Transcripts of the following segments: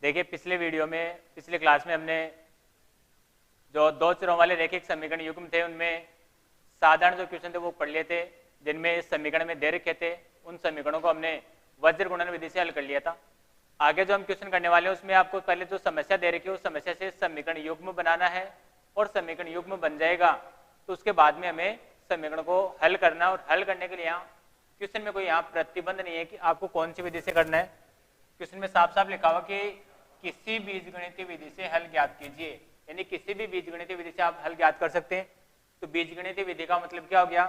देखिए पिछले क्लास में हमने जो दो चरों वाले रैखिक समीकरण युग्म थे उनमें साधारण जो क्वेश्चन थे वो पढ़ लिए थे, जिनमें समीकरण में दे रखे थे। उन समीकरणों को हमने वज्र गुणन विधि से हल कर लिया था। आगे जो हम क्वेश्चन करने वाले हैं उसमें आपको पहले जो समस्या दे रखी है उस समस्या से समीकरण युग्म बनाना है, और समीकरण युग्म बन जाएगा तो उसके बाद में हमें समीकरण को हल करना है। और हल करने के लिए यहाँ क्वेश्चन में कोई यहाँ प्रतिबंध नहीं है कि आपको कौन सी विधि से करना है। क्वेश्चन में साफ साफ लिखा हुआ कि किसी बीजगणितीय विधि से हल ज्ञात कीजिए, यानी किसी भी बीजगणितीय विधि से आप हल ज्ञात कर सकते हैं। तो बीजगणितीय विधि का मतलब क्या हो गया,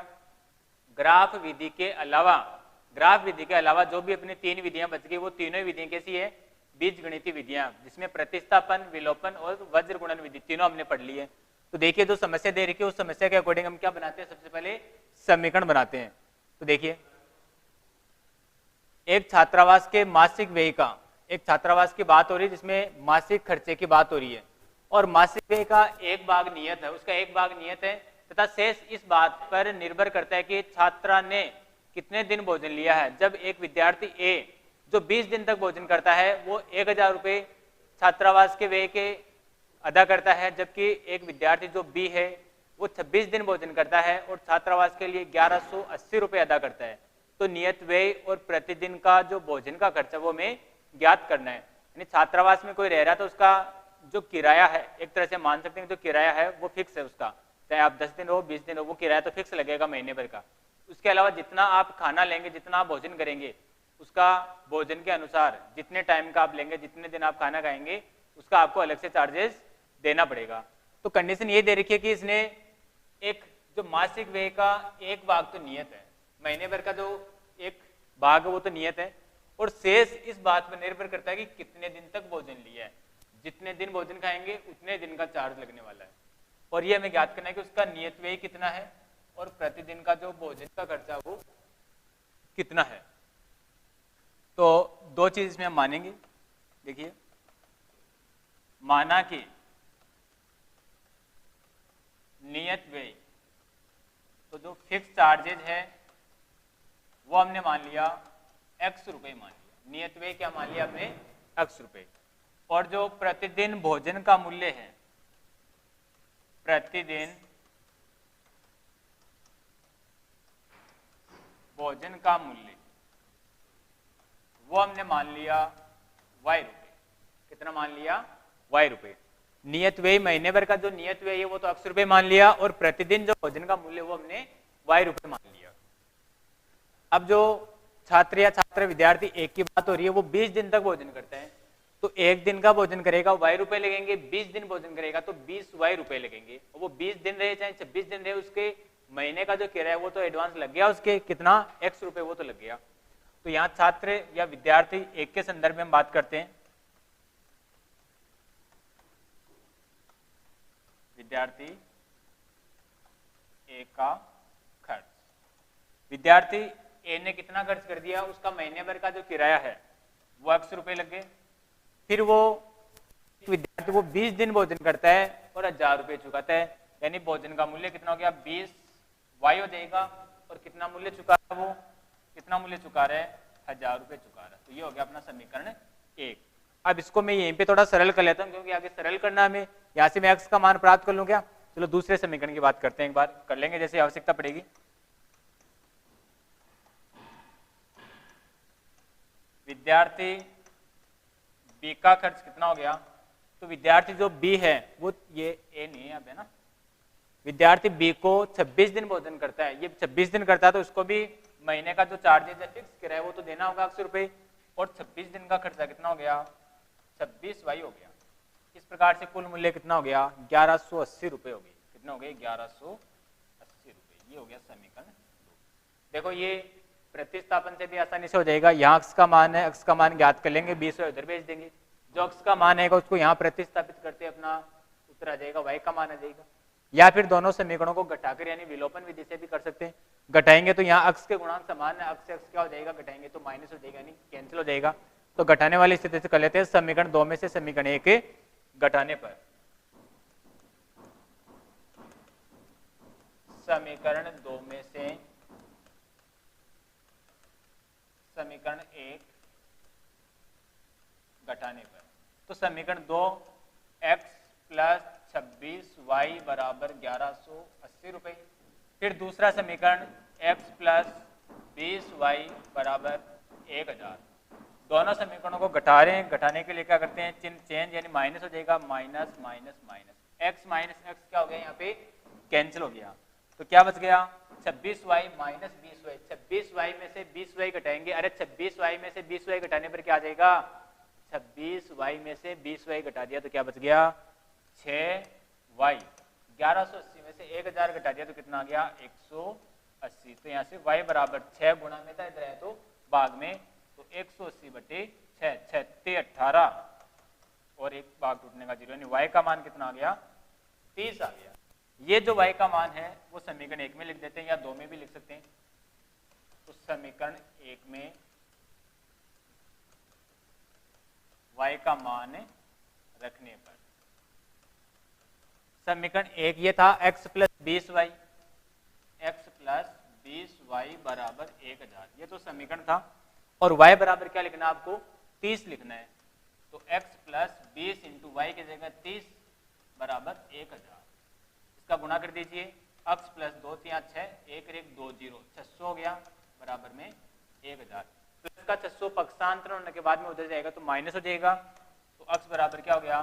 ग्राफ विधि के अलावा जो भी अपनी तीन विधियां बच गई वो तीनों विधियां कैसी है, बीजगणितीय विधियां, जिसमें प्रतिस्थापन, विलोपन और वज्र गुणन विधि तीनों हमने पढ़ ली है। तो देखिए जो समस्या दे रखी है उस समस्या के अकॉर्डिंग हम क्या बनाते हैं, सबसे पहले समीकरण बनाते हैं। तो देखिए एक छात्रावास के मासिक व्यय का, एक छात्रावास की बात हो रही है जिसमें मासिक खर्चे की बात हो रही है, और मासिक व्यय का एक भाग नियत है, उसका एक भाग नियत है तथा शेष इस बात पर निर्भर करता है कि छात्रा ने कितने दिन भोजन लिया है। जब एक विद्यार्थी ए जो 20 दिन तक भोजन करता है वो 1000 रुपये छात्रावास के व्यय के अदा करता है, जबकि एक विद्यार्थी जो बी है वो 26 दिन भोजन करता है और छात्रावास के लिए 1180 रुपये अदा करता है। तो नियत व्यय और प्रतिदिन का जो भोजन का खर्चा वो हमें ज्ञात करना है। यानी छात्रावास में कोई रह रहा है तो उसका जो किराया है, एक तरह से मान सकते हैं जो किराया है वो फिक्स है उसका, चाहे आप 10 दिन हो 20 दिन हो, वो किराया तो फिक्स लगेगा महीने भर का। उसके अलावा जितना आप खाना लेंगे, जितना आप भोजन करेंगे, उसका भोजन के अनुसार जितने टाइम का आप लेंगे, जितने दिन आप खाना खाएंगे, उसका आपको अलग से चार्जेस देना पड़ेगा। तो कंडीशन ये दे रखी है कि इसने एक जो मासिक व्यय का एक भाग तो नियत है, महीने भर का जो एक भाग है वो तो नियत है, और शेष इस बात पर निर्भर करता है कि कितने दिन तक भोजन लिया है। जितने दिन भोजन खाएंगे उतने दिन का चार्ज लगने वाला है, और ये हमें ज्ञात करना है कि उसका नियत व्यय कितना है और प्रतिदिन का जो भोजन का खर्चा वो कितना है। तो दो चीज इसमें हम मानेंगे। देखिए माना कि नियत व्यय, तो जो फिक्स चार्जेज है वो हमने मान लिया x रुपए मान लिया, नियत व्यय क्या मान लिया हमने, x रुपए, और जो प्रतिदिन भोजन का मूल्य है, प्रतिदिन भोजन का मूल्य वो हमने मान लिया y रुपए। कितना मान लिया, y रुपए। नियत व्यय महीने भर का जो नियत व्यय है वो तो x रुपए मान लिया, और प्रतिदिन जो भोजन का मूल्य वो हमने y रुपए मान लिया। अब जो छात्र या छात्र विद्यार्थी एक की बात हो रही है, वो 20 दिन तक भोजन करते हैं, तो एक दिन का भोजन करेगा y रुपए लगेंगे, 20 दिन भोजन करेगा तो 20 y रुपए लगेंगे। वो 20 दिन रहे चाहे 26 दिन रहे, उसके महीने का जो किराया वो तो एडवांस लग गया, उसके कितना x रुपए वो तो लग गया। तो यहाँ छात्र या विद्यार्थी एक के संदर्भ में हम बात करते हैं। विद्यार्थी ए का खर्च, विद्यार्थी ए ने कितना खर्च कर दिया, उसका महीने भर का जो किराया है वो x रुपए लग गए। फिर वो विद्यार्थी वो 20 दिन भोजन करता है और 1000 रुपये चुकाता है, यानी भोजन का मूल्य कितना हो गया, 20 y हो जाएगा, और कितना मूल्य चुका रहा है, वो कितना मूल्य चुका रहा है, 1000 रुपये चुका रहा है। तो ये हो गया अपना समीकरण 1। अब इसको मैं यहीं पे थोड़ा सरल कर लेता हूँ, क्योंकि आगे सरल करना है हमें, यहाँ से मैं x का मान प्राप्त कर लूँ क्या। चलो दूसरे समीकरण की बात करते हैं, एक बार कर लेंगे जैसे आवश्यकता पड़ेगी। विद्यार्थी बी का खर्च कितना हो गया, तो विद्यार्थी जो बी है वो, ये ए नहीं है अब, है ना, विद्यार्थी बी को 26 दिन भोजन करता है, ये 26 दिन करता है तो उसको भी महीने का जो चार्जेज है फिक्स किराया वो तो देना होगा 100 रुपये, और 26 दिन का खर्चा कितना हो गया, 26 वाई हो गया। इस प्रकार से कुल मूल्य कितना हो गया, 1180 रुपये हो गए। कितना हो गए, 1180 रुपये। ये हो गया समीकरण 2। देखो ये प्रतिस्थापन से भी आसानी से हो जाएगा। यहाँ x का मान है, x का मान ज्ञात कर लेंगे, 20 उधर भेज देंगे, जो x का मान है उसको यहाँ प्रतिस्थापित करते अपना उत्तर आ जाएगा, y का मान आ जाएगा। या फिर दोनों समीकरणों को घटाकर यानी विलोपन विधि से भी कर सकते हैं। घटाएंगे तो यहाँ x के गुणांक समान है, x से x क्या हो जाएगा, घटाएंगे तो माइनस हो जाएगा, यानी कैंसिल हो जाएगा। तो घटाने वाली स्थिति से कर लेते हैं, समीकरण 2 में से समीकरण 1 घटाने पर, समीकरण 2 में से समीकरण 1 घटाने पर तो समीकरण 2 x प्लस 26y बराबर 1180 रुपये। फिर दूसरा समीकरण x प्लस 20y बराबर 1000। दोनों समीकरणों को घटा रहे हैं, घटाने के लिए क्या करते हैं, चिन्ह चेंज, यानी माइनस हो जाएगा, minus minus minus, x minus x क्या हो गया, यहाँ पे कैंसिल हो गया। तो क्या बच गया, 26y माइनस 20y। 26y में से 20y घटाएंगे, अरे 26y में से 20y घटाने पर क्या आ जाएगा, 26y में से 20y घटा दिया तो क्या बच गया, 6y। 1180 में से 1000 घटा दिया तो कितना आ गया, 180। तो यहाँ से y बराबर 6 गुणा में था, इधर है तो भाग में, तो 180 बटे 6, 6 18 और एक भाग टूटने का 0, यानी y का मान कितना आ गया, 30 आ गया। ये जो y का मान है वो समीकरण 1 में लिख देते हैं या 2 में भी लिख सकते हैं। तो समीकरण 1 में y का मान रखने पर समीकरण 1 ये था x plus 20y, x plus 20y बराबर 1000, ये तो समीकरण था। और y बराबर क्या लिखना है आपको, 30 लिखना है। तो x प्लस 20 इंटू वाई की जगह 30 बराबर 1000, इसका गुणा कर दीजिए, x प्लस 2 3 6, 1 1 2 0, 600 हो गया बराबर में 1000। प्लस का 600 पक्षांतर होने के बाद में उधर जाएगा तो माइनस हो जाएगा, तो x बराबर क्या हो गया,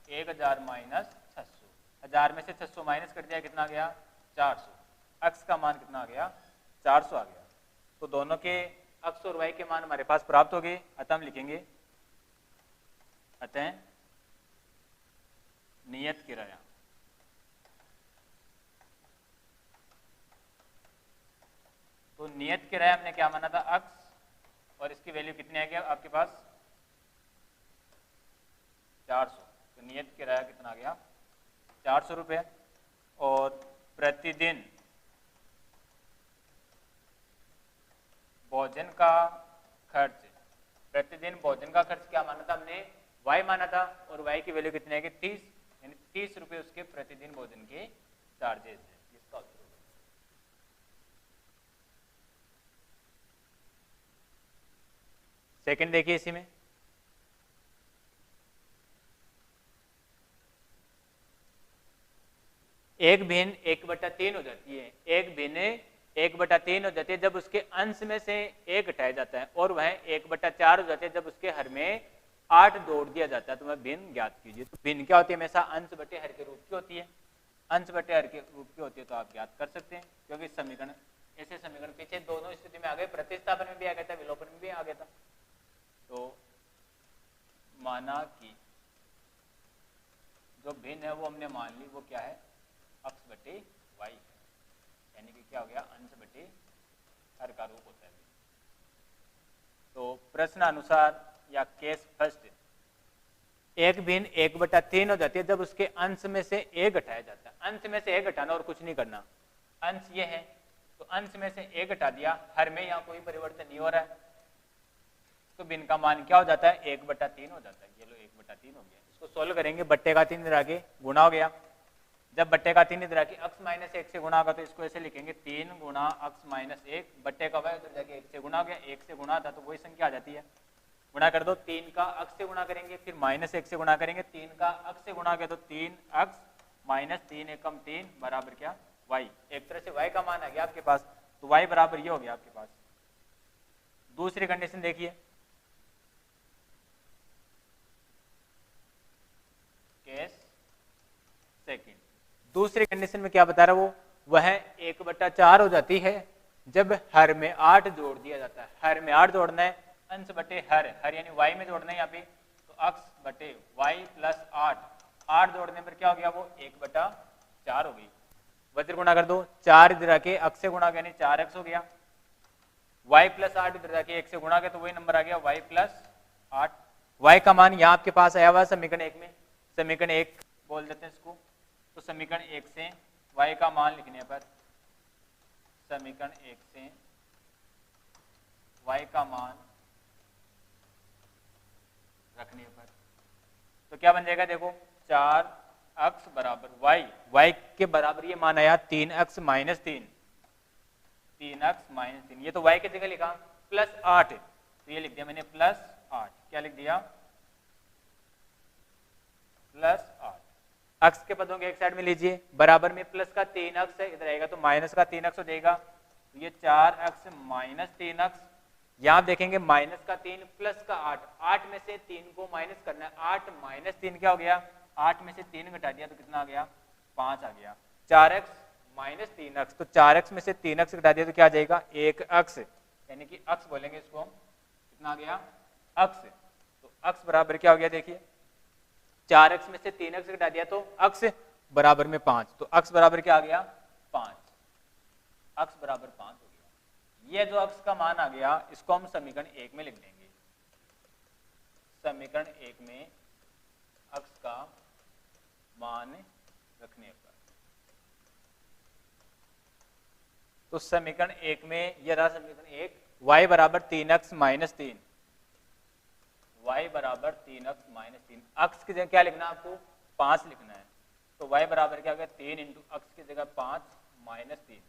1000 माइनस 600, 1000 में से 600 माइनस कर दिया, कितना आ गया, 400। x का मान कितना आ गया, 400 आ गया। तो दोनों के x और y के मान हमारे पास प्राप्त हो गए। अतः हम लिखेंगे, अतः नियत किराया तो नियत किराया हमने क्या माना था, x, और इसकी वैल्यू कितनी आ गया आपके पास, 400। तो नियत किराया कितना आ गया, 400 रुपये। और प्रतिदिन भोजन का खर्च, प्रतिदिन भोजन का खर्च क्या माना था हमने, y माना था, और y की वैल्यू कितनी है कि 30, यानी 30 रुपये उसके प्रतिदिन भोजन के चार्जेस है। इसका उत्तर होगा। सेकंड देखिए, इसी में एक भिन्न 1/3 हो जाती है, एक भिन्न 1/3 हो जाती है जब उसके अंश में से 1 घटाया जाता है, और वह 1/4 हो जाती है जब उसके हर में 8 जोड़ दिया जाता है। तो वह भिन्न ज्ञात कीजिए। तो भिन्न क्या होती है, हमेशा अंश बटे हर के रूप की होती है, अंश बटे हर के रूप की होती है, तो आप ज्ञात कर सकते हैं। क्योंकि समीकरण, ऐसे समीकरण पीछे दोनों स्थिति में आ गए, प्रतिस्थापन में भी आ गया था, विलोपन में भी आ गया था। तो माना कि जो भिन्न है वो हमने मान ली, वो क्या है, x बटे y है, यानी कि क्या हो गया, अंश बटे हर का रूप होता है। तो प्रश्न अनुसार या केस फर्स्ट, एक भिन्न 1/3 हो जाती है जब उसके अंश में से 1 घटाया जाता है। अंश में से 1 घटाना और कुछ नहीं करना, अंश ये है तो अंश में से 1 घटा दिया, हर में यहाँ कोई परिवर्तन नहीं हो रहा है, तो भिन्न का मान क्या हो जाता है, 1/3 हो जाता है। ये लो 1/3 हो गया। इसको सोल्व करेंगे, बट्टे का 3 इधर आगे गुणा हो गया। जब बट्टे का 3 इधर आके x माइनस 1 से गुणा होगा तो इसको ऐसे लिखेंगे, 3 गुणा x माइनस 1, बट्टे का y उधर जाके 1 से गुणा हो गया, 1 से गुणा था तो वही संख्या आ जाती है, गुणा कर दो। 3 का x से गुणा करेंगे, फिर माइनस 1 से गुणा करेंगे, 3 का x से गुणा किया तो 3x माइनस 3 एकम 3 बराबर क्या, y। एक तरह से y का मान आ गया आपके पास, तो y बराबर ये हो गया आपके पास। दूसरी कंडीशन देखिए, केस सेकंड। दूसरी कंडीशन में क्या बता रहा है वो, वह 1/4 हो जाती है जब हर में 8 जोड़ दिया जाता है। हर में 8 जोड़ना है, अंश बटे हर, हर यानी y में जोड़ना है यहाँ पे, तो x बटे y प्लस 8 जोड़ने पर क्या हो गया, वो 1/4 हो गई। वज्र गुणा कर दो, 4 इधर आके x से गुणा यानी 4x हो गया, y प्लस 8 इधर आके 1 से गुणा किया तो वही नंबर आ गया y प्लस 8। y का मान यहाँ आपके पास आया हुआ समीकरण 1 में, समीकरण 1 बोल देते हैं इसको। तो समीकरण 1 से y का मान लिखने पर, समीकरण 1 से y का मान रखने पर तो क्या बन जाएगा, देखो 4x बराबर y के बराबर ये मान आया 3x माइनस 3, 3x माइनस 3, ये तो y की जगह लिखा प्लस 8, तो ये लिख दिया मैंने प्लस 8। क्या लिख दिया, प्लस 8। अक्स के पदों के एक साइड में लीजिए, बराबर में प्लस का 3 अक्स है, इधर आएगा तो माइनस का 3 अक्स हो जाएगा, तो ये 4 अक्स माइनस 3 अक्स। यहाँ देखेंगे माइनस का 3 प्लस का 8, 8 में से 3 को माइनस करना है, 8 माइनस 3 क्या हो गया, 8 में से 3 घटा दिया तो कितना आ गया, 5 आ गया। 4 अक्स माइनस 3 अक्स, तो 4 अक्स में से 3 अक्स घटा दिया तो क्या आ जाएगा, 1 अक्स, यानी कि अक्स बोलेंगे इसको, कितना आ गया, अक्स। तो अक्स बराबर क्या हो गया, देखिए 4 अक्स में से 3 अक्स घटा दिया तो अक्स बराबर में 5, तो अक्स बराबर क्या आ गया, 5, अक्स बराबर 5 हो गया। ये जो अक्स का मान आ गया इसको हम समीकरण 1 में लिख देंगे। समीकरण 1 में अक्स का मान रखने पर, तो समीकरण 1 में यह रहा समीकरण 1, y बराबर 3 अक्स माइनस 3, y बराबर 3 अक्स माइनस 3, अक्स की जगह क्या लिखना है आपको, 5 लिखना है, तो y बराबर क्या हो गया, 3 इंटू अक्स की जगह 5 माइनस 3,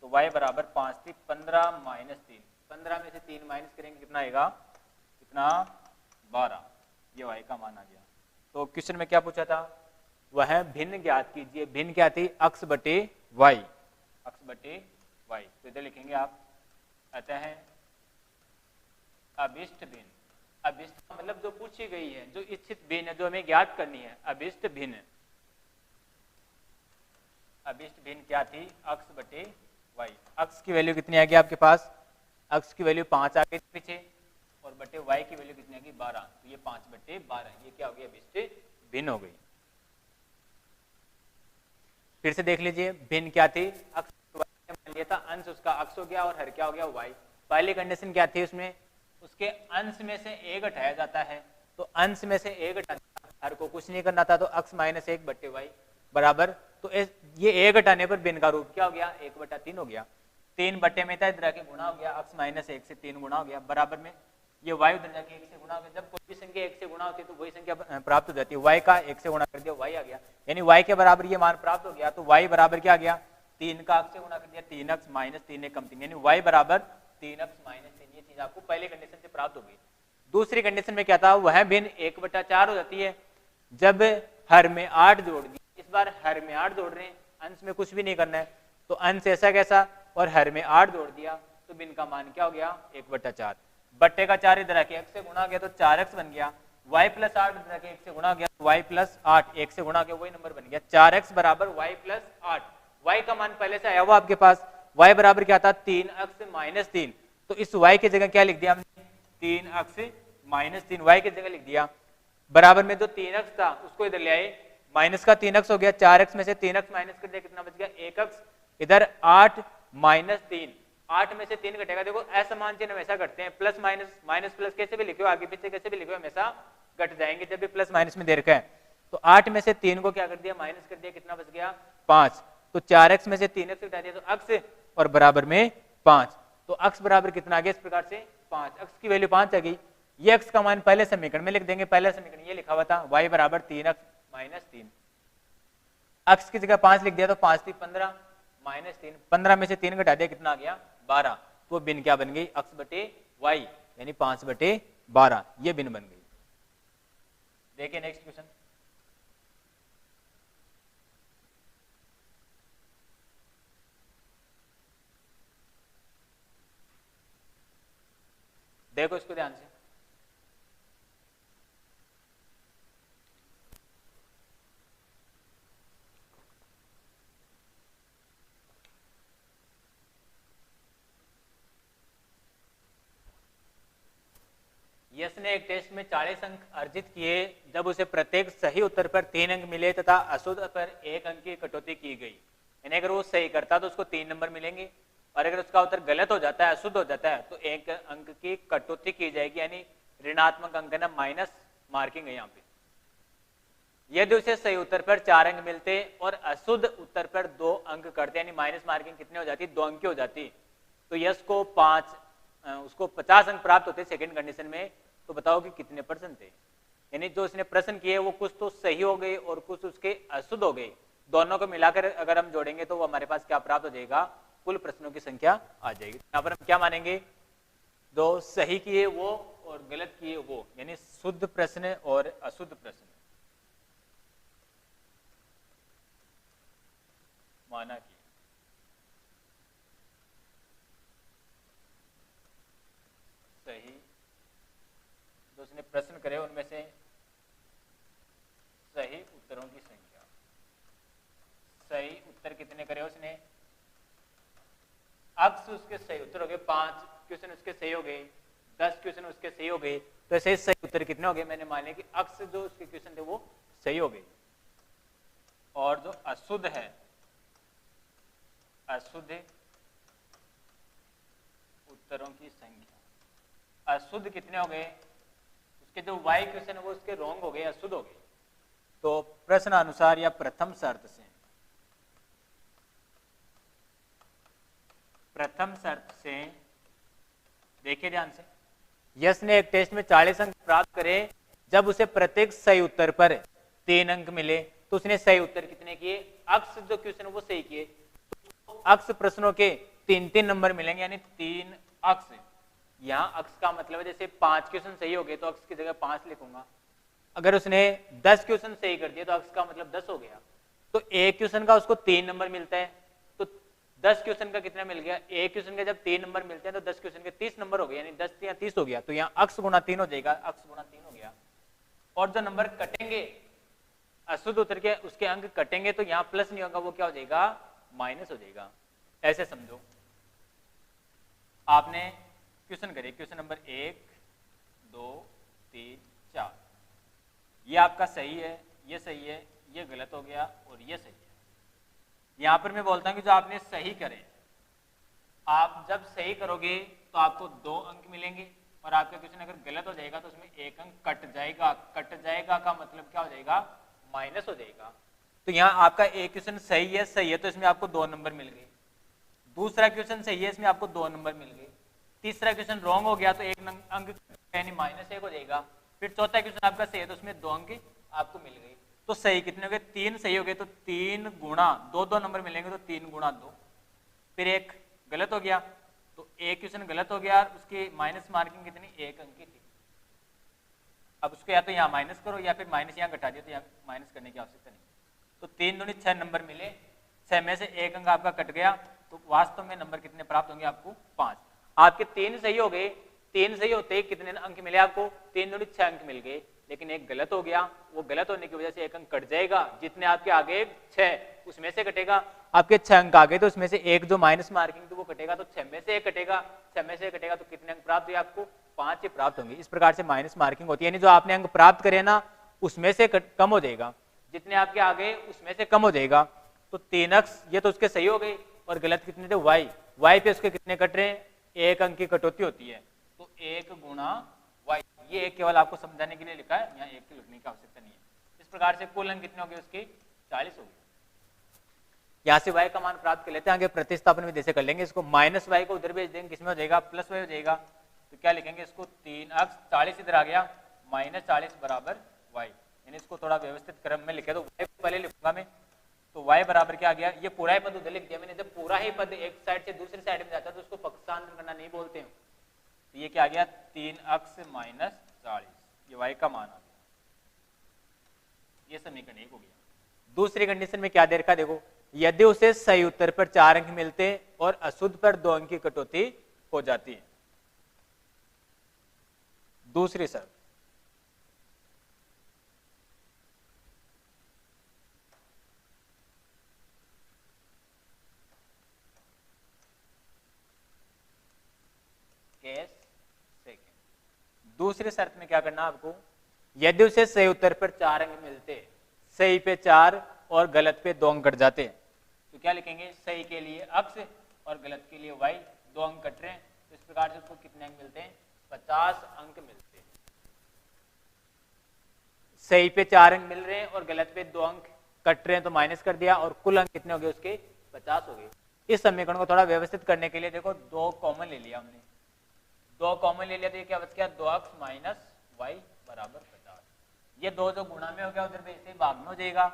तो y बराबर 5 थी 15 माइनस 3, 15 में से 3 माइनस करेंगे कितना आएगा, कितना 12, ये y का मान आ गया। तो क्वेश्चन में क्या पूछा था, वह भिन्न ज्ञात कीजिए, भिन्न क्या थी, अक्स बटे y, अक्स बटे y, तो इधर लिखेंगे आप, अतः है अभिष्ट भिन्न, अभिष्ट मतलब जो पूछी गई है, जो इच्छित भिन्न जो हमें ज्ञात करनी है, अभिष्ट भिन्न, अभिष्ट भिन्न क्या थी, अक्स बटे y। अक्स की वैल्यू कितनी आ गई आपके पास, अक्स की वैल्यू 5 आ गई पीछे, और बटे y की वैल्यू कितनी आ गई 12, तो ये 5 बटे 12, ये क्या हो गया, अभिष्ट भिन्न हो गई। फिर से देख लीजिए, भिन्न क्या थी, अक्स मान लिया था, अंश उसका अक्स हो गया और हर क्या हो गया, y। पहली कंडीशन क्या थी उसमें, उसके अंश में से एक घटाया जाता है, तो अंश में से एक घटाना, हर को कुछ नहीं करना था, तो अक्स माइनस 1 बटे y बराबर, तो ये एक घटाने पर भिन्न का रूप क्या हो गया, 1/3 हो गया, 3 बटे में था, इधर के गुणा हो गया, अक्स माइनस 1 से 3 गुणा हो गया, बराबर में ये y उधर जाके 1 से गुणा हो गया, जब कोई भी संख्या 1 से गुणा होती है तो वही संख्या प्राप्त हो जाती है, y का 1 से गुणा कर दिया y आ गया, यानी y के बराबर ये मान प्राप्त हो गया, तो y बराबर क्या आ गया, 3 का अक्स से गुणा कर दिया, 3 अक्स माइनस 3 ने कम 3, यानी y बराबर 3 अक्स माइनस 3, ये चीज आपको पहले कंडीशन से प्राप्त हो गई। दूसरी कंडीशन में क्या था, वह भिन्न 1/4 हो जाती है जब हर में 8 जोड़ दी, इस बार हर में 8 जोड़ रहे हैं, अंश में कुछ भी नहीं करना है, तो अंश ऐसा कैसा, और हर में 8 जोड़ दिया, तो भिन्न का मान क्या हो गया, 1/4, बट्टे का 4 इधर आके 1 से गुणा गया तो 4x बन गया, y प्लस 8 इधर आके 1 से गुणा गया, y प्लस 8 1 से गुणा गया, वही नंबर बन गया, 4x बराबर y प्लस 8, y का मान पहले से आया हुआ आपके पास, y बराबर क्या था, 3x माइनस 3, तो इस y की जगह क्या लिख दिया हमने, 3x माइनस 3, y की जगह लिख दिया, बराबर में जो 3x था उसको इधर ले आए, माइनस का 3x हो गया, 4x में से 3x माइनस कर दिया, कितना बच गया, 1x, इधर 8 माइनस 3, 8 में से 3 घटेगा, देखो असमान चिन्ह हमेशा घटते हैं, प्लस माइनस, माइनस प्लस कैसे भी लिखो, आगे पीछे कैसे भी लिखो, हमेशा घट जाएंगे जब भी प्लस माइनस में दे रखा है, तो 8 में से 3 को क्या कर दिया, माइनस कर दिया, कितना बच गया, 5, तो 4x में से 3x घटा दिया तो अक्स, और बराबर में 5, तो अक्स बराबर कितना आ गया, इस प्रकार से 5, अक्स की वैल्यू 5 आ गई, ये अक्स का मान पहले समीकरण में लिख देंगे, पहला समीकरण ये लिखा हुआ था, y बराबर 3x माइनस 3, अक्स की जगह 5 लिख दिया तो 5 थी 15 माइनस 3, 15 में से 3 घटा दिया, कितना आ गया, 12, तो भिन्न क्या बन गई, अक्स बटे y, यानी 5/12, ये भिन्न बन गई। देखिए नेक्स्ट क्वेश्चन, देखो इसको ध्यान से, यश ने एक टेस्ट में 40 अंक अर्जित किए, जब उसे प्रत्येक सही उत्तर पर 3 अंक मिले तथा अशुद्ध पर 1 अंक की कटौती की गई, यानी अगर वो सही करता तो उसको 3 नंबर मिलेंगे, और अगर उसका उत्तर गलत हो जाता है, अशुद्ध हो जाता है, तो 1 अंक की कटौती की जाएगी, यानी ऋणात्मक अंक है ना, माइनस मार्किंग है यहाँ पे। यदि उसे सही उत्तर पर 4 अंक मिलते और अशुद्ध उत्तर पर 2 अंक करते, यानी माइनस मार्किंग कितने हो जाती, 2 अंक की हो जाती, तो यश को उसको 50 अंक प्राप्त होते सेकंड कंडीशन में, तो बताओ कि कितने परसेंट थे, यानी जो उसने प्रश्न किए वो कुछ तो सही हो गए और कुछ उसके अशुद्ध हो गए, दोनों को मिलाकर अगर हम जोड़ेंगे तो वो हमारे पास क्या प्राप्त हो जाएगा, कुल प्रश्नों की संख्या आ जाएगी। यहाँ पर हम क्या मानेंगे, दो सही किए वो और गलत किए वो, यानी शुद्ध प्रश्न और अशुद्ध प्रश्न। माना कि सही जो उसने प्रश्न करे उनमें से सही उत्तरों की संख्या, सही उत्तर कितने करे उसने, अक्स उसके सही उत्तर हो गए 5 क्वेश्चन उसके सही हो गए, 10 क्वेश्चन उसके सही हो गए, तो ऐसे सही उत्तर कितने हो गए, मैंने मान लिया कि अक्स जो उसके क्वेश्चन थे वो सही हो गए। और जो अशुद्ध है, अशुद्ध उत्तरों की संख्या, अशुद्ध कितने हो गए, उसके जो वाई क्वेश्चन है वो उसके रॉन्ग हो गए, अशुद्ध हो गए। तो प्रश्न अनुसार या प्रथम शर्त से, प्रथम शर्त से देखिए ध्यान से, यश ने एक टेस्ट में 40 अंक प्राप्त करे, जब उसे प्रत्येक सही उत्तर पर 3 अंक मिले तो उसने सही उत्तर कितने किए, अक्स जो क्वेश्चन वो सही किए, तो अक्स प्रश्नों के 3-3 नंबर मिलेंगे, यानी 3 अक्स। यहाँ अक्स का मतलब है जैसे 5 क्वेश्चन सही हो गए तो अक्स की जगह 5 लिखूंगा, अगर उसने 10 क्वेश्चन सही कर दिए तो अक्स का मतलब 10 हो गया। तो एक क्वेश्चन का उसको 3 नंबर मिलता है, तो 10 क्वेश्चन का कितना मिल गया, एक क्वेश्चन के जब 3 नंबर मिलते हैं तो 10 क्वेश्चन के 30 नंबर हो गए, यानी 10 या 30 हो गया। तो यहाँ अक्स गुणा 3 हो जाएगा, अक्स गुणा 3 हो गया। और जो नंबर कटेंगे अशुद्ध उत्तर के, उसके अंक कटेंगे तो यहाँ प्लस नहीं होगा, वो क्या हो जाएगा, माइनस हो जाएगा। ऐसे समझो, आपने क्वेश्चन करे, क्वेश्चन नंबर 1 2 3 4, ये आपका सही है, ये सही है, ये गलत हो गया और ये सही है। यहां पर मैं बोलता हूं कि जो आपने सही करे, आप जब सही करोगे तो आपको 2 अंक मिलेंगे, और आपका क्वेश्चन अगर गलत हो जाएगा तो उसमें 1 अंक कट जाएगा। कट जाएगा का मतलब क्या हो जाएगा, माइनस हो जाएगा। तो यहाँ आपका एक क्वेश्चन सही है तो इसमें आपको 2 नंबर मिल गए, दूसरा क्वेश्चन सही है इसमें आपको 2 नंबर मिल गए, तीसरा क्वेश्चन रॉन्ग हो गया तो 1 अंक यानी -1 हो जाएगा, फिर चौथा क्वेश्चन आपका सही है तो उसमें 2 अंक आपको मिल गए। तो सही कितने हो गए, 3 सही हो गए, तो 3 गुणा 2 नंबर मिलेंगे, तो 3 गुणा 2। फिर एक गलत हो गया, तो एक क्वेश्चन गलत हो गया, उसकी माइनस मार्किंग कितनी, 1 अंक की थी। अब उसको या तो यहाँ माइनस करो या फिर माइनस यहाँ घटा दिया, तो यहाँ माइनस करने की आवश्यकता नहीं। तो 3 दूनी 6 नंबर मिले, 6 में से 1 अंक आपका कट गया, तो वास्तव में नंबर कितने प्राप्त होंगे आपको, 5। आपके 3 सही हो गए, 3 सही होते ही कितने अंक मिले आपको, 3 दूनी 6 अंक मिल गए, लेकिन एक गलत हो गया, वो गलत होने की वजह से 1 अंक कट जाएगा, जितने आपके आगे 6 उसमें से कटेगा, आपके 6 अंक आ गए तो उसमें से एक जो माइनस मार्किंग थी वो कटेगा, तो 6 में से 1 कटेगा, 6 में से 1 कटेगा तो कितने अंक प्राप्त हुए आपको, 5 ही प्राप्त होंगे। इस प्रकार से माइनस मार्किंग होती है, यानी जो आपने अंक प्राप्त करे ना उसमें से कम हो जाएगा, जितने आपके आ गए उसमें से कम हो जाएगा। तो 3 अक्स ये तो उसके सही हो गए, और गलत कितने थे, वाई पे उसके कितने कट रहे हैं, 1 अंक की कटौती होती है, तो 1 गुणा वाई, ये केवल आपको समझाने के लिए लिखा है, यहाँ 1 की लिखने की आवश्यकता नहीं है। इस प्रकार से कुल अंक कितने हो गए उसके, 40 हो गए। यहाँ से y का मान प्राप्त कर लेते हैं, आगे प्रतिस्थापन में जैसे कर लेंगे, इसको माइनस वाई को उधर भेज देंगे, किसमें हो जाएगा, प्लस वाई हो जाएगा। तो क्या लिखेंगे इसको, 3 अक्स 40 इधर आ गया, -40 बराबर y, यानी इसको थोड़ा व्यवस्थित क्रम में लिखे, तो y को पहले लिखूंगा मैं, तो y बराबर क्या आ गया, ये पूरा ही पद उधर लिख दिया मैंने। जब पूरा ही पद एक साइड से दूसरी साइड में जाता है तो उसको पक्षांतर करना नहीं बोलते हैं। तो ये क्या आ गया, 3 अक्स -40, ये y का मान आ गया, ये समीकरण 1 हो गया। दूसरी कंडीशन में क्या दे रखा, देखो, यदि उसे सही उत्तर पर 4 अंक मिलते और अशुद्ध पर 2 अंक की कटौती हो जाती है। दूसरी शर्त, केस सेकंड। दूसरी शर्त में क्या करना आपको, यदि उसे सही उत्तर पर 4 अंक मिलते, सही पे 4 और गलत पे 2 अंक कट जाते हैं, तो क्या लिखेंगे, सही के लिए अक्स और गलत के लिए वाई, 2 अंक कट रहे हैं, तो इस प्रकार से उसको कितने अंक मिलते हैं, 50 अंक मिलते हैं। सही पे 4 अंक मिल रहे हैं और गलत पे 2 अंक कट रहे हैं, तो माइनस कर दिया, और कुल अंक कितने हो गए उसके, 50 हो गए। इस समीकरण को थोड़ा व्यवस्थित करने के लिए देखो, 2 कॉमन ले लिया हमने, 2 कॉमन ले लिया तो ये क्या बच गया, 2 अक्स माइनस वाई बराबर 50। ये 2 जो गुणा में हो गया उधर पे इसे भाग में हो जाएगा,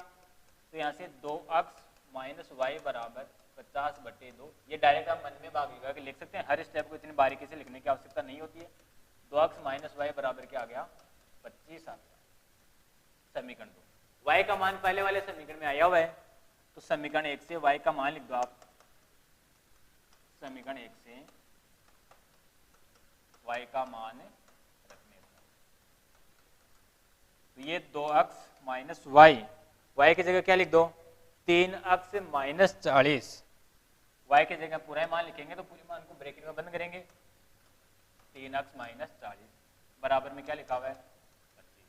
तो यहाँ से 2 अक्स माइनस वाई बराबर 50/2, ये डायरेक्ट आप मन में भाग लगा के लिख सकते हैं, हर स्टेप को इतनी बारीकी से लिखने की आवश्यकता नहीं होती है। 2 अक्स माइनस वाई बराबर क्या आ गया, 25 आ गया। समीकरण 2, वाई का मान पहले वाले समीकरण में आया हुआ है, तो समीकरण 1 से y का मान लिख दो आप। समीकरण 1 से y का मान रखने दो। तो ये 2x माइनस y की जगह क्या लिख दो 3x माइनस 40। y की जगह पूरा मान लिखेंगे तो पूरे मान को ब्रैकेट में बंद करेंगे। 3x माइनस 40 बराबर में क्या लिखा हुआ है 25।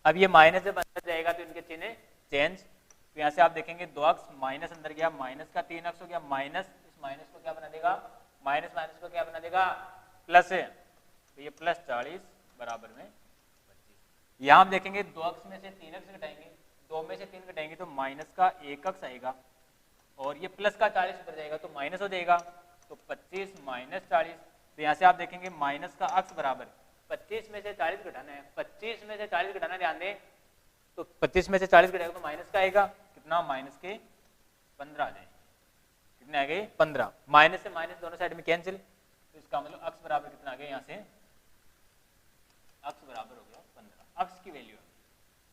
अब ये माइनस जब अंदर जाएगा तो इनके चिन्ह चेंज। तो यहाँ से आप देखेंगे 2x माइनस अंदर गया, माइनस का 3x हो गया, माइनस इस माइनस को क्या बना देगा माइनस माइनस को क्या बना देगा प्लस है। तो ये प्लस 40 बराबर में 25। यहाँ आप देखेंगे 2x में से 3x घटाएंगे, 2 में से 3 घटाएंगे तो माइनस का 1x आएगा और ये प्लस का 40 उधर जाएगा तो माइनस हो जाएगा। तो 25 माइनस 40। तो यहाँ से आप देखेंगे माइनस का अक्स बराबर 25 में से 40 घटाना है, 25 में से 40 घटाना ध्यान दें। तो 25 में से 40 घटाएगा तो माइनस का आएगा कितना माइनस के 15 आ जाएंगे। कितने आ गए 15। माइनस से माइनस दोनों साइड में कैंसिल। तो इसका मतलब अक्स बराबर कितना आ गया यहाँ से अक्स बराबर हो गया 15। अक्स की वैल्यू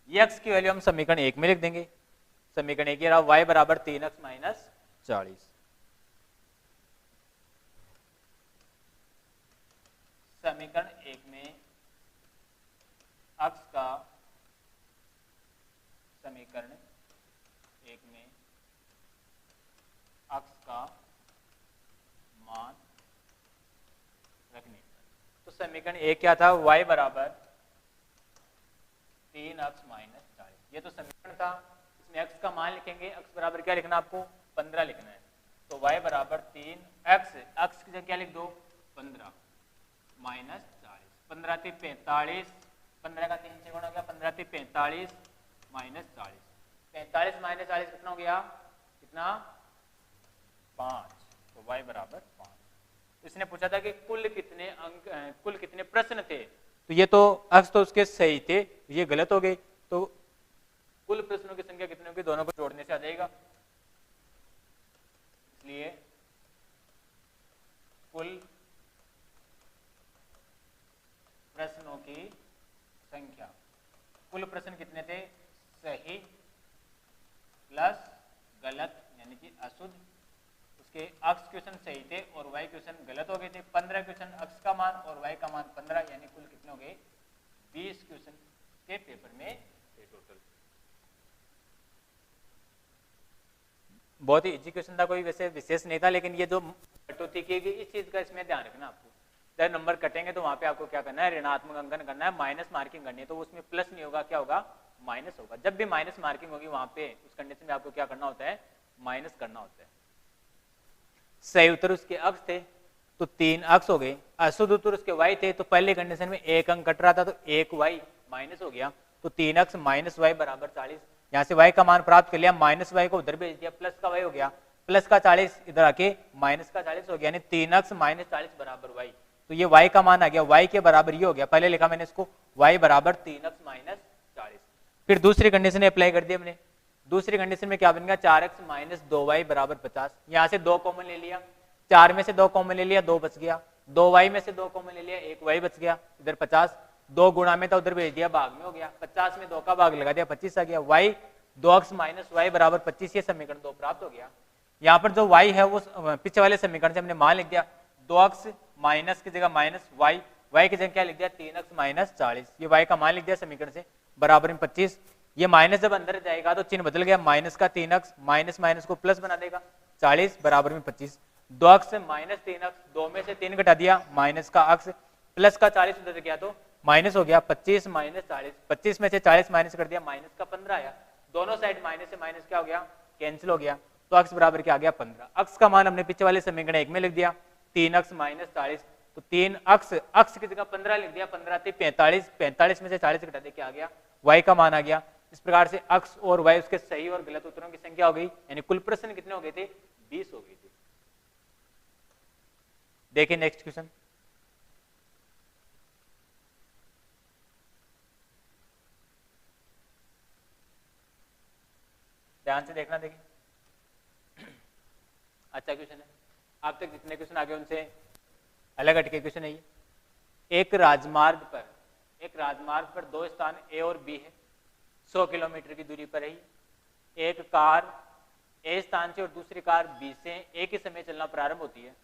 ये अक्स की वैल्यू हम समीकरण 1 में लिख देंगे। समीकरण 1 रहा y बराबर 3x माइनस 40। समीकरण 1 में अक्स का समीकरण 1 में अक्स का मान रखने। तो समीकरण 1 क्या था y बराबर 3x माइनस 40। ये तो समीकरण था, इसमें x का मान लिखेंगे। x बराबर क्या लिखना आपको 15 लिखना है। तो y बराबर 3x, x की जगह क्या लिख दो 15 माइनस 40। 15 × 45, 15 का 3 से गुणा हो गया, 15 × 45 माइनस 40। 45 माइनस 40 कितना हो गया कितना 5। तो y बराबर 5। इसने पूछा था कि कुल कितने अंक कुल कितने प्रश्न थे। तो ये तो अक्स तो उसके सही थे, ये गलत हो गए। तो कुल प्रश्नों की संख्या कितनी होगी दोनों को जोड़ने से आ जाएगा। इसलिए कुल प्रश्नों की संख्या, कुल प्रश्न कितने थे सही प्लस गलत यानी कि अशुद्ध। उसके अक्स क्वेश्चन सही थे और वाई क्वेश्चन गलत हो गए थे। 15 क्वेश्चन अक्स का मान और वाई का मान 15 यानी कुल कितने हो गए 20 क्वेश्चन के पेपर में थे टोटल। बहुत ही इजी क्वेश्चन था, कोई वैसे विशेष नहीं था। लेकिन ये जो कटौती की गई इस चीज का इसमें ध्यान रखना आपको। जब नंबर कटेंगे तो वहां पे आपको क्या करना है ऋणात्मक अंकन करना है, माइनस मार्किंग करनी है। तो उसमें प्लस नहीं होगा, क्या होगा माइनस होगा। जब भी माइनस मार्किंग होगी वहां पे उस कंडीशन में आपको क्या करना होता है माइनस करना होता है। सही उत्तर उसके अक्स थे तो 3 अक्स हो गए, अशुद्ध उत्तर उसके वाई थे। तो पहले कंडीशन में एक अंक कट रहा था तो 1 वाई माइनस हो गया। तो 3 अक्स माइनस वाई बराबर 40। यहाँ से y का मान प्राप्त कर लिया, माइनस वाई को उधर भेज दिया, प्लस का y हो गया, प्लस का 40 इधर आके माइनस का 40 हो गया, यानी 3x माइनस 40 बराबर y। तो ये y का मान आ गया, y के बराबर ये हो गया। पहले लिखा मैंने इसको y बराबर 3x माइनस 40। फिर दूसरी कंडीशन अप्लाई कर दी हमने। दूसरी कंडीशन में क्या बन गया 4x माइनस 2y बराबर 50। यहाँ से 2 कॉमन ले लिया, 4 में से 2 कॉमन ले लिया, 2 बच गया। 2y में से 2 कॉमन ले लिया, 1y बच गया, इधर 50। 2 गुणा में था उधर भेज दिया, भाग में हो गया। 50 में 2 का भाग लगा दिया, 25 आ गया। y 2x माइनस y बराबर 25। ये समीकरण 2 प्राप्त हो गया। यहाँ पर जो y है वो पीछे वाले समीकरण से हमने मान लिख दिया। 2x माइनस की जगह माइनस y की जगह क्या लिख दिया 3x माइनस 40। ये y का मान लिख दिया समीकरण से, बराबर में 25। ये माइनस जब अंदर जाएगा तो चिन्ह बदल गया, माइनस का 3x माइनस माइनस को प्लस बना देगा, 40 बराबर में 25। 2x माइनस 3x, 2 में से 3 घटा दिया, माइनस का x प्लस का 40 उधर गया तो माइनस हो गया, 25 माइनस 40। 25 में से 40 माइनस कर दिया, माइनस का 15 आया। दोनों साइड माइनस से माइनस क्या हो गया कैंसिल हो गया। तो x बराबर क्या आ गया 15। x का मान हमने पीछे वाले समीकरण 1 में लिख दिया 3x माइनस 40। तो 3x x की जगह 15 लिख दिया, 15 × 45, 45 में से 40 घटा दे क्या आ गया y का मान आ गया। इस प्रकार से x और y उसके सही और गलत उत्तरों की संख्या हो गई, यानी कुल प्रश्न कितने हो गए थे 20 हो गए थे। देखिए नेक्स्ट क्वेश्चन। ध्यान से देखना, देखिए अच्छा क्वेश्चन है। आप तक जितने क्वेश्चन आगे उनसे अलग हटके क्वेश्चन है ये। एक राजमार्ग पर 2 स्थान A और B है, 100 किलोमीटर की दूरी पर है। एक कार ए स्थान से और दूसरी कार बी से एक ही समय चलना प्रारंभ होती है,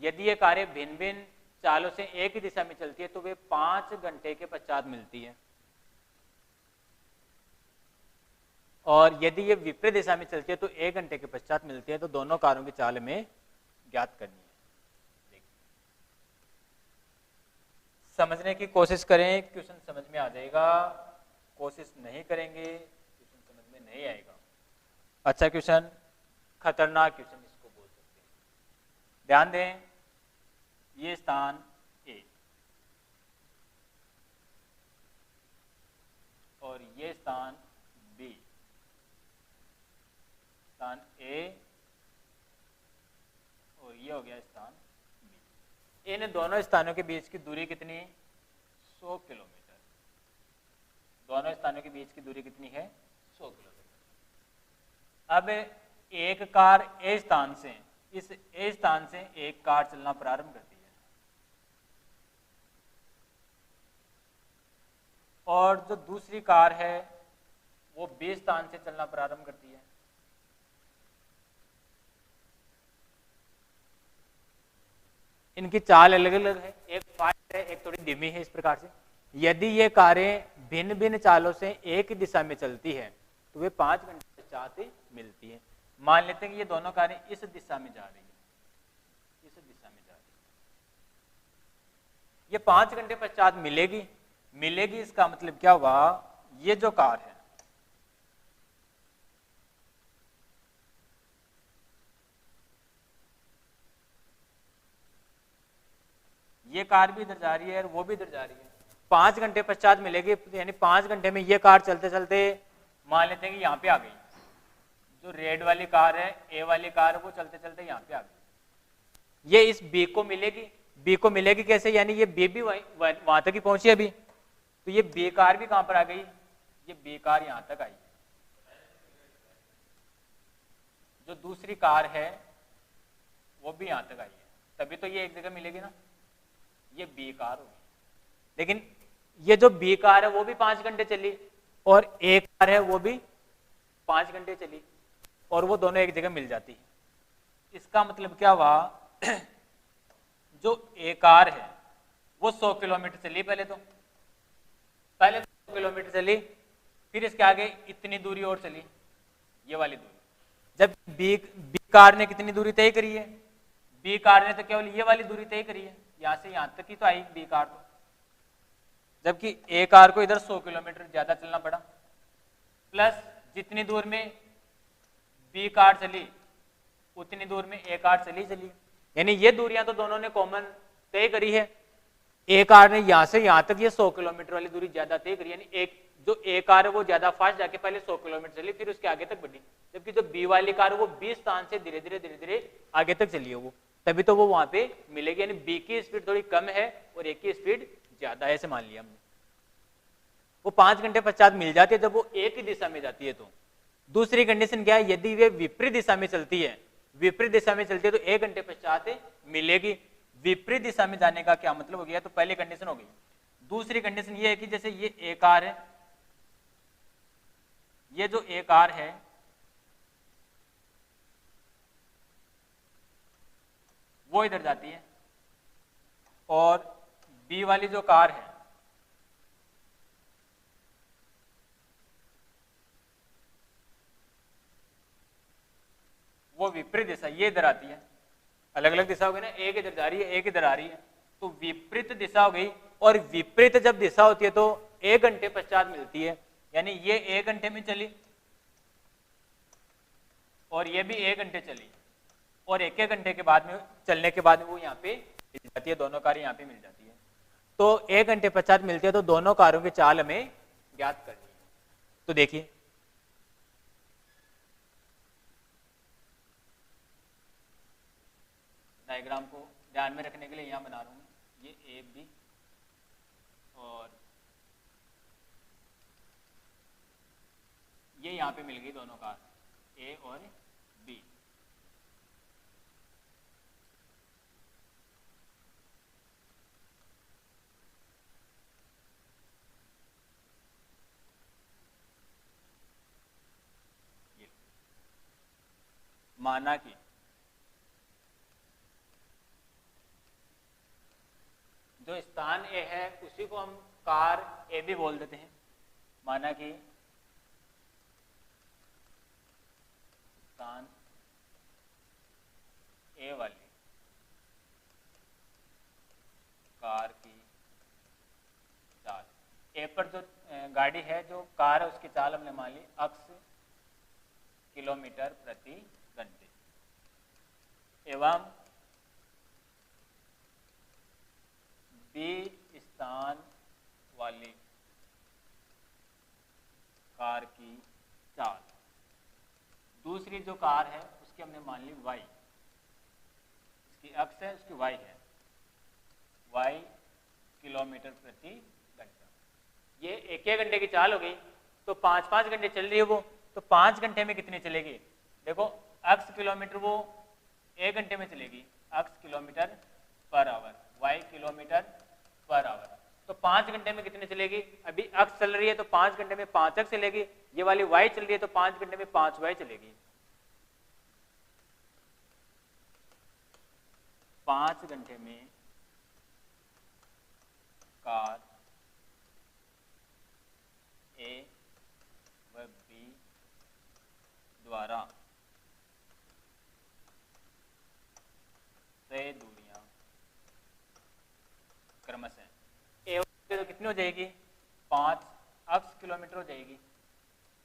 यदि ये कारें भिन्न भिन्न चालों से एक ही दिशा में चलती है तो वे 5 घंटे के पश्चात मिलती है, और यदि ये विपरीत दिशा में चलती है तो 1 घंटे के पश्चात मिलती है। तो दोनों कारों की चाल हमें ज्ञात करनी है। समझने की कोशिश करें, क्वेश्चन समझ में आ जाएगा। कोशिश नहीं करेंगे क्वेश्चन समझ में नहीं आएगा। अच्छा क्वेश्चन, खतरनाक क्वेश्चन इसको बोल सकते हैं। ध्यान दें, ये स्थान ए और ये स्थान बी, स्थान ए और ये हो गया स्थान बी। इन दोनों स्थानों के बीच की दूरी कितनी है? 100 किलोमीटर। दोनों स्थानों के बीच की दूरी कितनी है? 100 किलोमीटर। अब एक कार ए स्थान से, इस ए स्थान से एक कार चलना प्रारंभ करती है, और जो दूसरी कार है वो बी स्थान से चलना प्रारंभ करती है। इनकी चाल अलग अलग है, एक फास्ट है, एक थोड़ी धीमी है। इस प्रकार से यदि ये कारें भिन्न भिन्न चालों से एक ही दिशा में चलती है तो वे 5 घंटे पश्चात मिलती है। मान लेते हैं कि ये दोनों कारें इस दिशा में जा रही है, इस दिशा में जा रही है, ये 5 घंटे पश्चात मिलेगी। इसका मतलब क्या हुआ? ये जो कार है, ये कार भी इधर जा रही है और वो भी इधर जा रही है, 5 घंटे पश्चात मिलेगी। यानी 5 घंटे में ये कार चलते चलते मान लेते हैं कि यहाँ पे आ गई। जो रेड वाली कार है, ए वाली कार है, वो चलते चलते यहाँ पे आ गई। ये इस बी को मिलेगी कैसे? यानी ये बी भी वहां तक ही पहुंची अभी, तो ये बी कार भी कहां पर आ गई? ये बी कार यहां तक आई। जो दूसरी कार है वो भी यहां तक आई है, तभी तो ये एक जगह मिलेगी ना। ये बी कार होगी, लेकिन ये जो बी कार है वो भी 5 घंटे चली, और ए कार है वो भी 5 घंटे चली, और वो दोनों एक जगह मिल जाती है। इसका मतलब क्या हुआ? जो ए कार है वो 100 किलोमीटर चली, पहले 100 किलोमीटर चली, फिर इसके आगे इतनी दूरी और चली, ये वाली दूरी। जब बी कार ने कितनी दूरी तय करी है? बी कार ने तो केवल ये वाली दूरी तय करी है, यहां से यहां तक ही तो आई बी कार तो, जबकि ए कार को इधर 100 किलोमीटर ज्यादा चलना पड़ा, प्लस जितनी दूर में बी कार चली उतनी दूर में ए कार चली। यानी ये दूरियां तो दोनों ने कॉमन तय करी है। ए कार ने यहां से यहां तक ये 100 किलोमीटर वाली दूरी ज्यादा तय करी, यानी एक जो ए कार है वो ज्यादा फास्ट जाके पहले 100 किलोमीटर चली, फिर उसके आगे तक बढ़ी, जबकि जो बी वाली कार है वो 20 स्थान से धीरे धीरे आगे तक चली है वो, तभी तो वो वहां पे मिलेगी। यानी बी की स्पीड थोड़ी कम है और ए की स्पीड ज्यादा है, ऐसे मान लिया हमने। वो 5 घंटे पश्चात मिल जाती है जब वो एक ही दिशा में जाती है। तो दूसरी कंडीशन क्या है? यदि वे विपरीत दिशा में चलती है, तो 1 घंटे पश्चात मिलेगी। विपरीत दिशा में जाने का क्या मतलब हो गया? तो पहली कंडीशन हो गई। दूसरी कंडीशन ये है कि जैसे ये ए कार है, ये जो ए कार है वो इधर जाती है, और बी वाली जो कार है वो विपरीत दिशा, ये इधर आती है। अलग अलग दिशा हो गई ना, एक इधर जा रही है, एक इधर आ रही है, तो विपरीत दिशा हो गई। और विपरीत जब दिशा होती है तो 1 घंटे पश्चात मिलती है, यानी ये 1 घंटे में चली और ये भी 1 घंटे चली, और 1 घंटे के बाद में चलने के बाद में वो यहाँ पे मिल जाती है, दोनों कारें यहाँ पे मिल जाती है। तो 1 घंटे पश्चात मिलती है, तो दोनों कारों की चाल हमें ज्ञात करनी है। तो देखिए डायग्राम को ध्यान में रखने के लिए यहां बना रहा हूं, ये ए बी और ये यहां पे मिल गई दोनों कार, ए और बी। माना कि जो स्थान ए है उसी को हम कार ए भी बोल देते हैं। माना कि स्थान ए वाली कार की चाल, ए पर जो गाड़ी है, जो कार है, उसकी चाल हमने मान ली अक्स किलोमीटर प्रति घंटे, एवं बी स्थान वाली कार की चाल, दूसरी जो कार है उसकी हमने मान ली वाई, इसकी अक्स है, उसकी वाई है, वाई किलोमीटर प्रति घंटा। ये एक घंटे की चाल हो गई, तो 5-5 घंटे चल रही है वो, तो 5 घंटे में कितनी चलेगी? देखो अक्स किलोमीटर वो 1 घंटे में चलेगी, X kilometre per hour, Y kilometre per hour, तो 5 घंटे में कितने चलेगी? अभी अक्स चल रही है तो 5 घंटे में 5 अक्स चलेगी, ये वाली वाई चल रही है तो 5 घंटे में 5 वाई चलेगी। 5 घंटे में कार ए व बी द्वारा तय दूरियां क्रमशः ए तो कितनी हो जाएगी? 5 अक्स किलोमीटर हो जाएगी,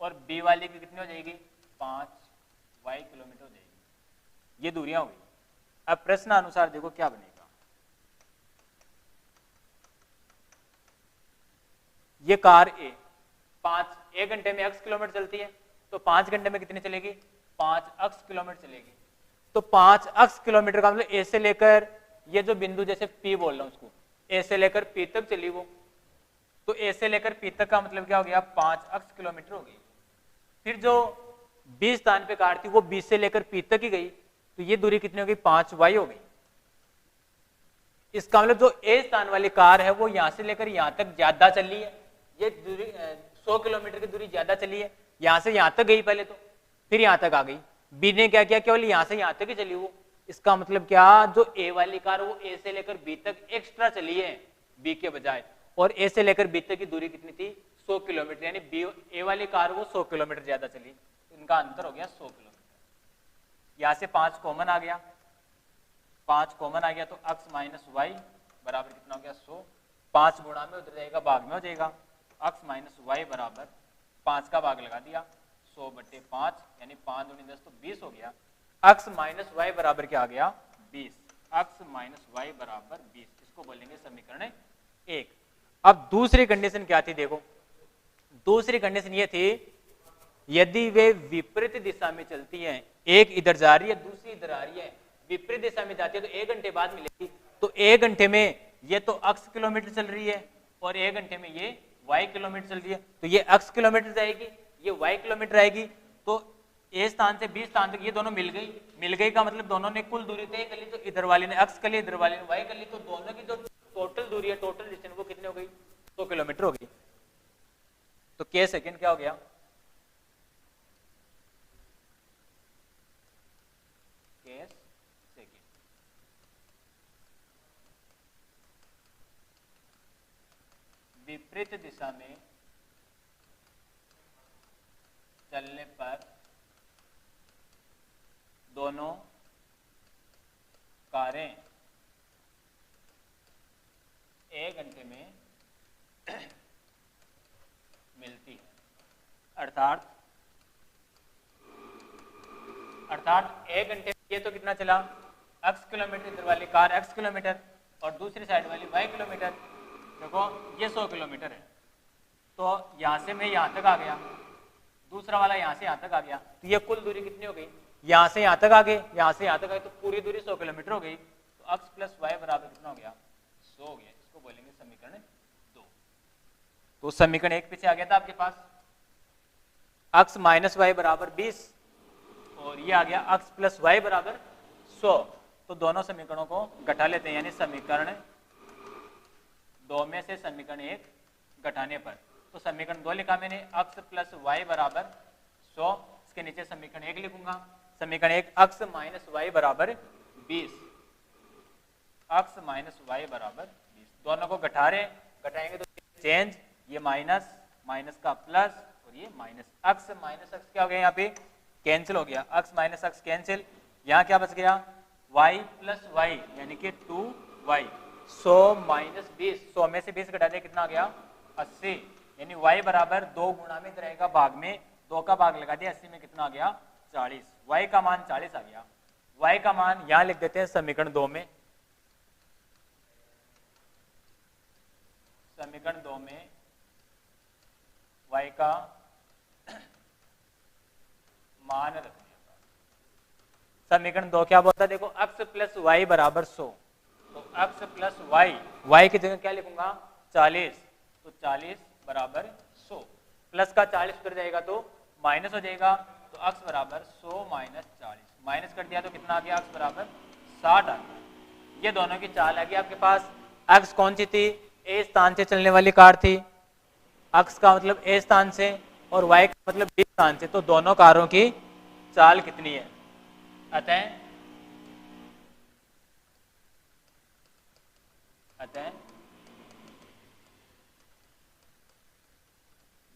और बी वाली की कितनी हो जाएगी? 5 वाई किलोमीटर हो जाएगी। ये दूरियां हुई। अब प्रश्न अनुसार देखो क्या बनेगा। ये कार ए 1 घंटे में अक्स किलोमीटर चलती है, तो 5 घंटे में कितनी चलेगी? 5 अक्स किलोमीटर चलेगी। तो 5 अक्स किलोमीटर का मतलब ए से लेकर ये जो बिंदु जैसे पी बोल रहा हूं उसको, ए से लेकर पी तक चली वो, तो ए से लेकर पी तक का मतलब क्या हो गया? 5 अक्स किलोमीटर हो गई। फिर जो बी स्थान पे कार थी वो बी से लेकर पी तक ही गई, तो ये दूरी कितनी हो गई? 5 वाई हो गई। इसका मतलब जो ए स्थान वाली कार है वो यहां से लेकर यहां तक ज्यादा चली है, ये दूरी 100 किलोमीटर की दूरी ज्यादा चली है, यहां से यहां तक गई पहले तो, फिर यहां तक आ गई। बी ने क्या किया? केवल यहां से यहां तक ही चली वो। इसका मतलब क्या? जो ए वाली कार वो ए से लेकर बी तक एक्स्ट्रा चली है बी के बजाय, और ए से लेकर बी तक की दूरी कितनी थी? 100 किलोमीटर, यानी बी ए वाली कार वो 100 किलोमीटर ज्यादा चली, इनका अंतर हो गया 100 किलोमीटर। यहां से 5 कॉमन आ गया, 5 कॉमन आ गया, तो अक्स माइनस वाई बराबर कितना हो गया? 100। 5 गुणा में उधर जाएगा, भाग में हो जाएगा, अक्स माइनस वाई बराबर 5 का भाग लगा दिया, 100/5, यानी 5 दूनी 10 तो 20 हो गया। अक्स माइनस वाई बराबर क्या आ गया? 20। अक्स माइनस वाई बराबर 20, इसको बोलेंगे समीकरण 1। अब दूसरी कंडीशन क्या थी? देखो दूसरी कंडीशन ये थी, यदि वे विपरीत दिशा में चलती हैं, एक इधर जा रही है दूसरी इधर आ रही है, विपरीत दिशा में जाती है तो 1 घंटे बाद मिलेगी, तो 1 घंटे में ये तो अक्स किलोमीटर चल रही है और 1 घंटे में ये वाई किलोमीटर चल रही है, तो ये अक्स किलोमीटर जाएगी, ये वाई किलोमीटर आएगी, तो ए स्थान से बी स्थान तक ये दोनों मिल गई का मतलब दोनों ने कुल दूरी तय कर ली, तो इधर वाले ने अक्स कर ली, इधर वाले ने वाई कर ली, तो दोनों की जो टोटल दूरी है, टोटल डिस्टेंस वो कितनी हो गई? 100 किलोमीटर हो गई। तो के सेकंड क्या हो गया? के सेकंड। विपरीत दिशा में चलने पर दोनों कारें 1 घंटे में मिलती है, अर्थात 1 घंटे में ये तो कितना चला? x किलोमीटर, इधर वाली कार x किलोमीटर और दूसरी साइड वाली y किलोमीटर। देखो ये 100 किलोमीटर है, तो यहां से मैं यहां तक आ गया, दूसरा वाला यहां से यहां तक आ गया, तो ये कुल दूरी कितनी हो गई? यहां से यहां तक आ गए, यहां से यहां तक आए, तो पूरी दूरी 100 किलोमीटर हो गई, तो x प्लस वाई बराबर कितना हो गया? 100 हो गया। इसको बोलेंगे समीकरण 2। तो समीकरण 1 पीछे आ गया था आपके पास, x माइनस वाई बराबर 20 और ये आ गया x प्लस वाई बराबर 100। तो दोनों समीकरणों को घटा लेते हैं, यानी समीकरण 2 में से समीकरण 1 घटाने पर, तो समीकरण 2 लिखा मैंने, x प्लस वाई बराबर 100, इसके नीचे समीकरण 1 लिखूंगा, समीकरण 1 अक्स माइनस वाई बराबर 20, अक्स माइनस वाई बराबर 20, दोनों को घटा रहे हैं, घटाएंगे तो चेंज, ये माइनस, माइनस का प्लस और ये माइनस, अक्स माइनस अक्स क्या हो गया यहाँ पे कैंसिल हो गया, अक्स माइनस अक्स कैंसिल, यहाँ क्या बच गया y प्लस वाई यानी कि 2y, 100 माइनस 20, 100 में से 20 घटा दिया कितना आ गया 80, यानी y बराबर 2 गुणा में रहेगा भाग में 2 का भाग लगा दिया, 80 में कितना आ गया 40, y का मान 40 आ गया, y का मान यहाँ लिख देते हैं समीकरण 2 में, समीकरण 2 में y का मान रख दिया, समीकरण 2 क्या बोलता है देखो x प्लस वाई बराबर 100, तो x प्लस वाई, y की जगह क्या लिखूंगा 40, तो 40 बराबर 100, प्लस का 40 उधर जाएगा तो माइनस हो जाएगा, तो x बराबर 100 माइनस 40, माइनस कर दिया तो कितना आ गया x बराबर 60 आ गया, ये दोनों की चाल आ गई आपके पास, x कौन सी थी a स्थान से चलने वाली कार थी, x का मतलब a स्थान से और y का मतलब b स्थान से, तो दोनों कारों की चाल कितनी है, अतः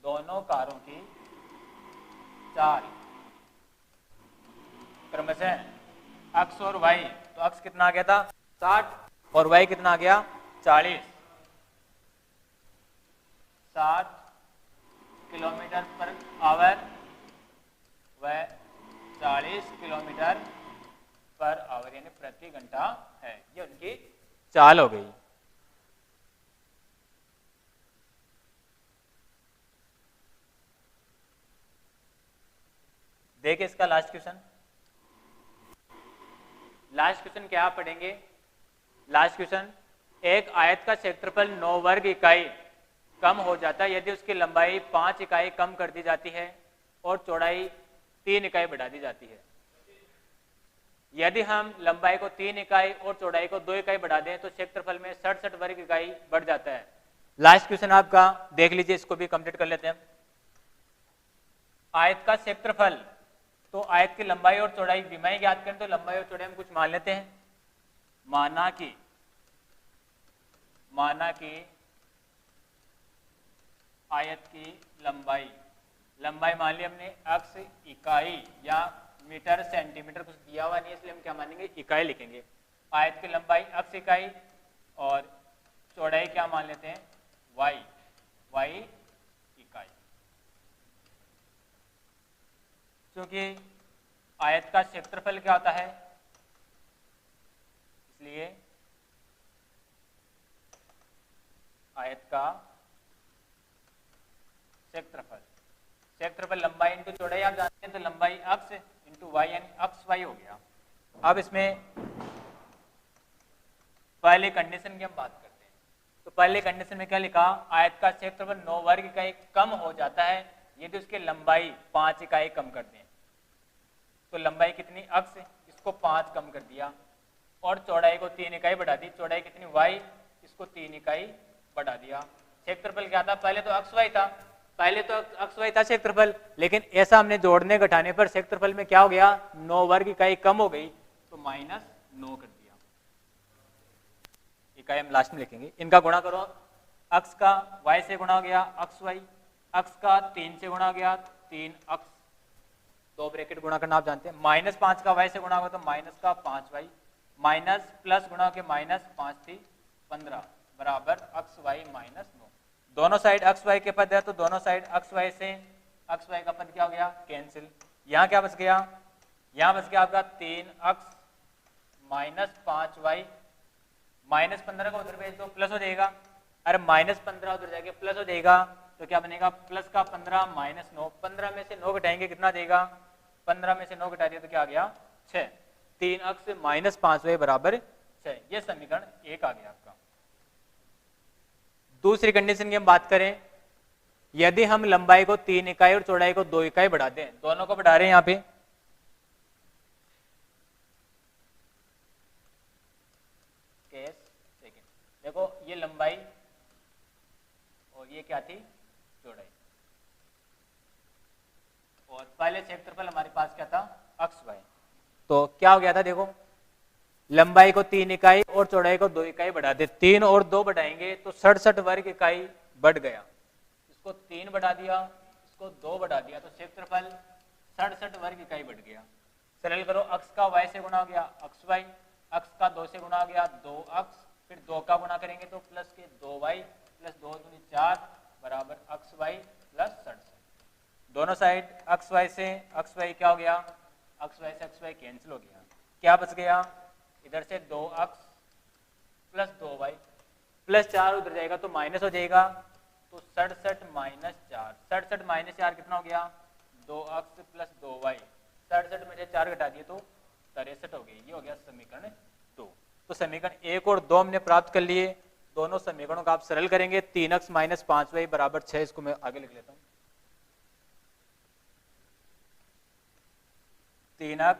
दोनों कारों की चाल क्रमशः x और y, तो x कितना आ गया था 60 और y कितना आ गया 40, 60 किलोमीटर पर आवर व 40 किलोमीटर पर आवर यानी प्रति घंटा है, ये उनकी चाल हो गई। देखिए इसका लास्ट क्वेश्चन, लास्ट क्वेश्चन क्या पढ़ेंगे, लास्ट क्वेश्चन, एक आयत का क्षेत्रफल 9 वर्ग इकाई कम हो जाता है यदि उसकी लंबाई 5 इकाई कम कर दी जाती है और चौड़ाई 3 इकाई बढ़ा दी जाती है। यदि हम लंबाई को 3 इकाई और चौड़ाई को 2 इकाई बढ़ा दें तो क्षेत्रफल में 67 वर्ग इकाई बढ़ जाता है। लास्ट क्वेश्चन आपका देख लीजिए, इसको भी कंप्लीट कर लेते हैं। आयत का क्षेत्रफल, तो आयत की लंबाई और चौड़ाई विमाई ज्ञात करें, तो लंबाई और चौड़ाई हम कुछ मान लेते हैं, माना कि आयत की लंबाई, लंबाई मान ली हमने x इकाई या मीटर सेंटीमीटर कुछ दिया हुआ नहीं है, इसलिए हम क्या मानेंगे इकाई लिखेंगे। आयत की लंबाई x इकाई और चौड़ाई क्या मान लेते हैं y इकाई। क्योंकि आयत का क्षेत्रफल क्या होता है, इसलिए आयत का क्षेत्रफल लंबाई इंटू चौड़ाई आप जानते हैं, तो लंबाई x इंटू वाई यानी x y हो गया। अब इसमें पहले कंडीशन की हम बात करते हैं, तो पहले कंडीशन में क्या लिखा, आयत का क्षेत्रफल 9 वर्ग इकाई कम हो जाता है यदि उसकी लंबाई 5 इकाई कम कर दें, तो लंबाई कितनी x, इसको 5 कम कर दिया और चौड़ाई को 3 इकाई बढ़ा दी, चौड़ाई कितनी y, इसको 3 इकाई बढ़ा दिया। क्षेत्रफल क्या था, पहले तो xy था, पहले तो xy था क्षेत्रफल, लेकिन ऐसा हमने जोड़ने घटाने पर क्षेत्रफल में क्या हो गया 9 वर्ग इकाई कम हो गई, तो -9 कर दिया, इकाई हम लास्ट में लिखेंगे। इनका गुणा करो, x का y से गुणा हो गया xy, x का 3 से गुणा हो गया 3x, दो ब्रैकेट गुणा करना आप जानते हैं, -5 का y से गुणा होगा तो माइनस का 5y, माइनस प्लस गुणा के -5 थी 15 बराबर xy -9, दोनों साइड xy के पद है तो दोनों साइड xy से xy का पद क्या हो गया कैंसिल, यहाँ क्या बच गया, यहाँ बच गया आपका 3x -5y, -15 को उधर भेज दो प्लस हो जाएगा, अरे -15 उधर जाके प्लस हो जाएगा, तो क्या बनेगा प्लस का 15 -9, 15 में से 9 घटाएंगे कितना देगा, 15 में से 9 घटा दिया तो क्या आ गया 6, 3x -5y बराबर 6, ये समीकरण 1 आ गया आपका। दूसरी कंडीशन की हम बात करें, यदि हम लंबाई को 3 इकाई और चौड़ाई को 2 इकाई बढ़ा दें, दोनों को बढ़ा रहे हैं यहाँ पे, केस सेकंड, देखो ये लंबाई और ये क्या थी चौड़ाई, और पहले क्षेत्रफल हमारे पास क्या था xy, तो क्या हो गया था, देखो लंबाई को 3 इकाई और चौड़ाई को 2 इकाई बढ़ा दे, 3 और 2 बढ़ाएंगे तो 67 वर्ग इकाई बढ़ गया। इसको 3 बढ़ा दिया, इसको 2 बढ़ा दिया, तो क्षेत्रफल 67 वर्ग इकाई बढ़ गया। सरल करो, अक्ष का y से गुना हो गया अक्ष y, अक्ष का 2 से गुना हो गया 2 अक्ष, फिर 2 का गुना करेंगे तो प्लस के 2y प्लस 2 दूनी 4 बराबर अक्ष y प्लस 67। दोनों साइड अक्ष y से अक्ष y क्या हो गया, अक्ष y से अक्ष y कैंसिल हो गया, क्या बच गया, इधर से 2 अक्ष प्लस 2y प्लस 4 उधर जाएगा तो माइनस हो जाएगा, तो 67 माइनस 4, 67 माइनस 4 कितना हो गया, 2 अक्ष प्लस 2y, 67 में से 4 घटा दिए तो 63 हो गई। ये हो गया समीकरण 2। तो समीकरण 1 और 2 हमने प्राप्त कर लिए। दोनों समीकरणों का आप सरल करेंगे, 3x माइनस 5y बराबर 6, इसको मैं आगे लिख लेता हूँ, 3x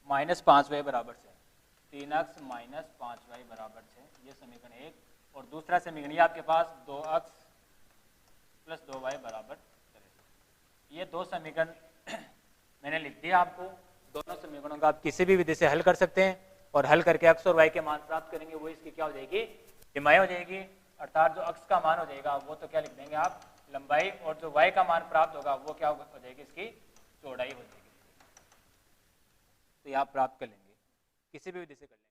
माइनस 5y बराबर 6, 3x माइनस 5y बराबर 6, ये समीकरण 1। और दूसरा समीकरण ये आपके पास 2x प्लस 2y बराबर 63। ये दो समीकरण मैंने लिख दिया आपको। दोनों समीकरणों का आप किसी भी विधि से हल कर सकते हैं और हल करके x और y के मान प्राप्त करेंगे, वो इसकी क्या हो जाएगी, विमाएँ हो जाएगी। अर्थात जो x का मान हो जाएगा वो तो क्या लिख देंगे आप, लंबाई, और जो y का मान प्राप्त होगा वो क्या हो जाएगी, इसकी चौड़ाई हो जाएगी। तो ये आप प्राप्त कर लेंगे, किसी भी विधि से कर लेंगे।